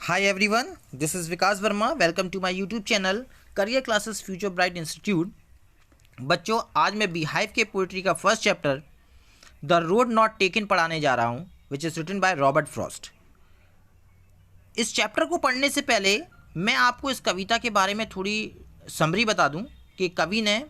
Hi everyone, this is Vikas Verma. Welcome to my YouTube channel Career Classes Future Bright Institute. बच्चों, आज मैं beehive के poetry का first chapter the road not taken पढ़ाने जा रहा हूँ, which is written by Robert Frost. इस चैप्टर को पढ़ने से पहले मैं आपको इस कविता के बारे में थोड़ी समरी बता दूँ कि कवि ने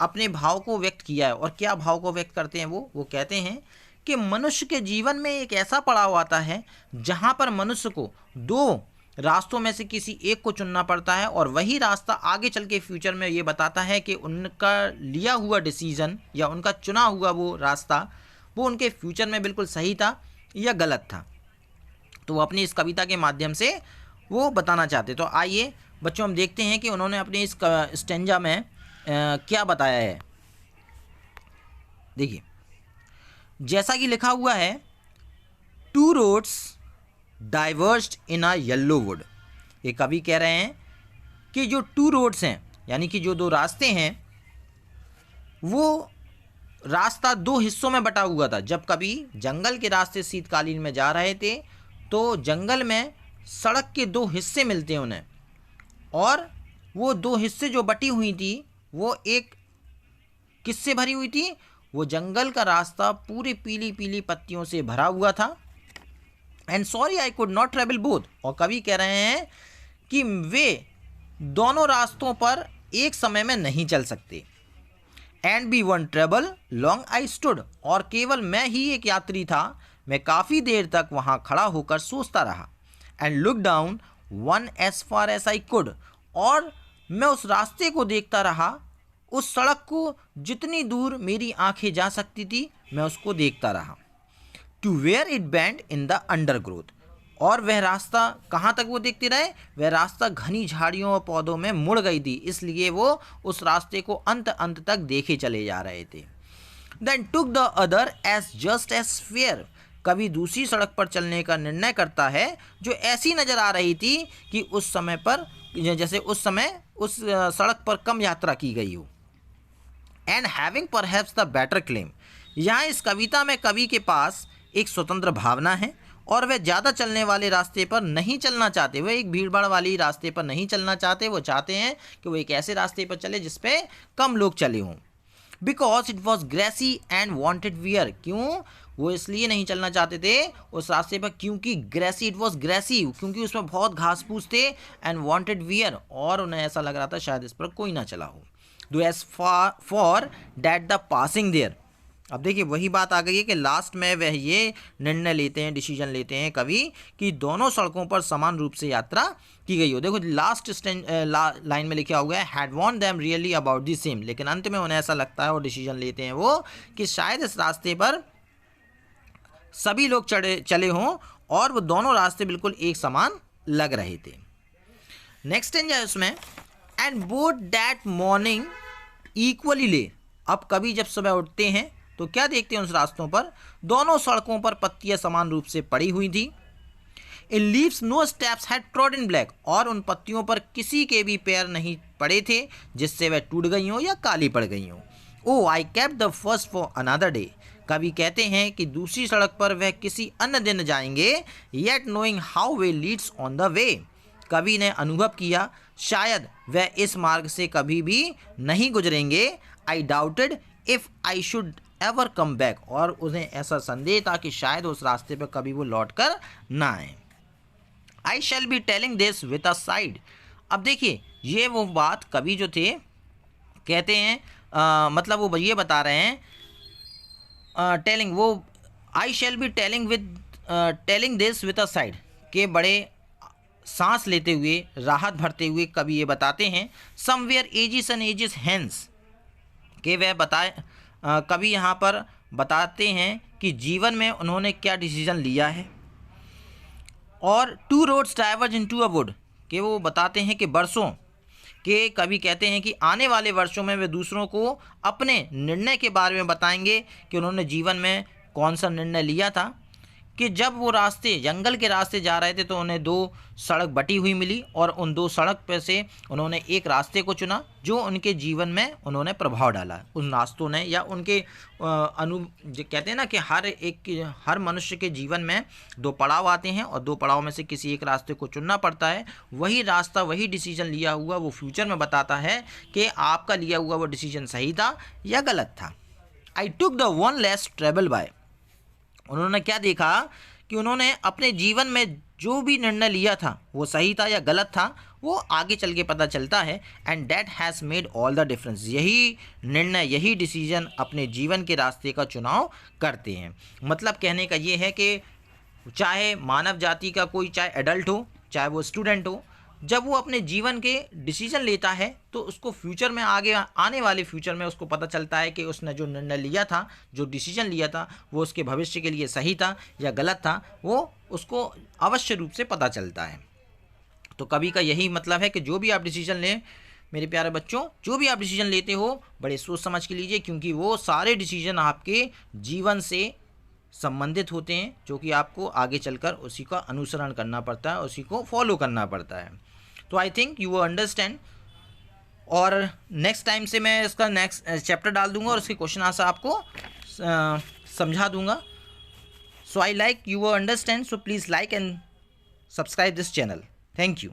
अपने भाव को व्यक्त किया है. और क्या भाव को व्यक्त करते हैं वो कहते हैं कि मनुष्य के जीवन में एक ऐसा पड़ाव आता है जहाँ पर मनुष्य को दो रास्तों में से किसी एक को चुनना पड़ता है, और वही रास्ता आगे चल के फ्यूचर में ये बताता है कि उनका लिया हुआ डिसीज़न या उनका चुना हुआ वो रास्ता वो उनके फ्यूचर में बिल्कुल सही था या गलत था. तो वो अपनी इस कविता के माध्यम से वो बताना चाहते. तो आइए बच्चों, हम देखते हैं कि उन्होंने अपने इस स्टेंजा में क्या बताया है. देखिए, जैसा कि लिखा हुआ है, two roads divorced in a yellow would. ये कवि कह रहे हैं कि जो टू रोड्स हैं, यानी कि जो दो रास्ते हैं, वो रास्ता दो हिस्सों में बटा हुआ था. जब कभी जंगल के रास्ते शीतकालीन में जा रहे थे तो जंगल में सड़क के दो हिस्से मिलते हैं उन्हें, और वो दो हिस्से जो बटी हुई थी वो एक किससे भरी हुई थी? वो जंगल का रास्ता पूरी पीली पीली पत्तियों से भरा हुआ था. And sorry I could not travel both. और कवि कह रहे हैं कि वे दोनों रास्तों पर एक समय में नहीं चल सकते. And be one travel long I stood. और केवल मैं ही एक यात्री था. मैं काफ़ी देर तक वहाँ खड़ा होकर सोचता रहा. And look down one as far as I could. और मैं उस रास्ते को देखता रहा, उस सड़क को जितनी दूर मेरी आंखें जा सकती थी मैं उसको देखता रहा. To where it bent in the undergrowth. और वह रास्ता कहाँ तक वो देखते रहे? वह रास्ता घनी झाड़ियों और पौधों में मुड़ गई थी, इसलिए वो उस रास्ते को अंत तक देखे चले जा रहे थे. Then took the other as just as fair. कभी दूसरी सड़क पर चलने का निर्णय करता है जो ऐसी नज़र आ रही थी कि उस समय पर जैसे उस समय उस सड़क पर कम यात्रा की गई हो. And having perhaps the better claim. यहाँ इस कविता में कवि के पास एक स्वतंत्र भावना है और वह ज़्यादा चलने वाले रास्ते पर नहीं चलना चाहते. वह एक भीड़ भाड़ वाली रास्ते पर नहीं चलना चाहते. वो चाहते हैं कि वो एक ऐसे रास्ते पर चले जिस पे कम लोग चले हों. Because it was grassy and wanted wear. क्यों वो इसलिए नहीं चलना चाहते थे उस रास्ते पर? क्योंकि ग्रेसी, इट वॉज ग्रेसी, क्योंकि उसमें बहुत घास फूस थे. एंड वॉन्टेड वियर, और उन्हें ऐसा लग रहा था शायद इस पर कोई ना चला हो. Though as for that the passing there. अब देखिए, वही बात आ गई है कि लास्ट में वह ये निर्णय लेते हैं, डिसीजन लेते हैं कवि, कि दोनों सड़कों पर समान रूप से यात्रा की गई हो. देखो, लास्ट लाइन में लिखा हुआ है had want them really about the same. लेकिन अंत में उन्हें ऐसा लगता है और डिसीजन लेते हैं वो कि शायद इस रास्ते पर सभी लोग चले हों और वो दोनों रास्ते बिल्कुल एक समान लग रहे थे. नेक्स्ट है उसमें, and both that morning equally ले. अब कभी जब सुबह उठते हैं तो क्या देखते हैं उस रास्तों पर? दोनों सड़कों पर पत्तियां समान रूप से पड़ी हुई थी. In leaves no steps had trodden black. और उन पत्तियों पर किसी के भी पैर नहीं पड़े थे जिससे वह टूट गई हों या काली पड़ गई हों. Oh I kept the first for another day. कवि कहते हैं कि दूसरी सड़क पर वह किसी अन्य दिन जाएंगे. Yet knowing how way Leeds on the way. कवि ने अनुभव किया शायद वह इस मार्ग से कभी भी नहीं गुजरेंगे. आई doubted if I should ever come back. और उन्हें ऐसा संदेह था कि शायद उस रास्ते पर कभी वो लौट कर ना आए. I shall be telling this with a sigh. अब देखिए, ये वो बात कवि जो थे कहते हैं, मतलब वो ये बता रहे हैं, टेलिंग, वो I shall be telling this with a sigh के बड़े सांस लेते हुए, राहत भरते हुए कवि ये बताते हैं. Somewhere ages and ages hence के वह बताए, कवि यहाँ पर बताते हैं कि जीवन में उन्होंने क्या डिसीजन लिया है. और two roads diverge into a wood के वो बताते हैं कि वर्षों के कवि कहते हैं कि आने वाले वर्षों में वे दूसरों को अपने निर्णय के बारे में बताएंगे कि उन्होंने जीवन में कौन सा निर्णय लिया था. कि जब वो रास्ते जंगल के रास्ते जा रहे थे तो उन्हें दो सड़क बटी हुई मिली और उन दो सड़क पे से उन्होंने एक रास्ते को चुना जो उनके जीवन में उन्होंने प्रभाव डाला। उन रास्तों ने या उनके जो कहते हैं ना कि हर मनुष्य के जीवन में दो पड़ाव आते हैं और दो पड़ाव में से किसी एक रास्ते को चुनना पड़ता है। वही रास्ता, वही डिसीजन लिया हुआ वो फ्यूचर में बताता है कि आपका लिया हुआ वो डिसीजन सही था या गलत था। I took the one less travelled by. उन्होंने क्या देखा कि उन्होंने अपने जीवन में जो भी निर्णय लिया था वो सही था या गलत था, वो आगे चल के पता चलता है। And that has made all the difference. यही निर्णय, यही डिसीजन अपने जीवन के रास्ते का चुनाव करते हैं। मतलब कहने का ये है कि चाहे मानव जाति का कोई, चाहे एडल्ट हो चाहे वो स्टूडेंट हो, जब वो अपने जीवन के डिसीजन लेता है तो उसको फ्यूचर में, आगे आने वाले फ्यूचर में उसको पता चलता है कि उसने जो निर्णय लिया था, जो डिसीजन लिया था, वो उसके भविष्य के लिए सही था या गलत था, वो उसको अवश्य रूप से पता चलता है। तो कभी का यही मतलब है कि जो भी आप डिसीजन लें मेरे प्यारे बच्चों, जो भी आप डिसीजन लेते हो बड़े सोच समझ के लीजिए, क्योंकि वो सारे डिसीजन आपके जीवन से संबंधित होते हैं, जो कि आपको आगे चलकर उसी का अनुसरण करना पड़ता है, उसी को फॉलो करना पड़ता है। तो आई थिंक यू अंडरस्टैंड। और नेक्स्ट टाइम से मैं इसका नेक्स्ट चैप्टर डाल दूंगा और उसके क्वेश्चन आंसर आपको समझा दूंगा। So I like you understand, so please like and subscribe this channel. Thank you.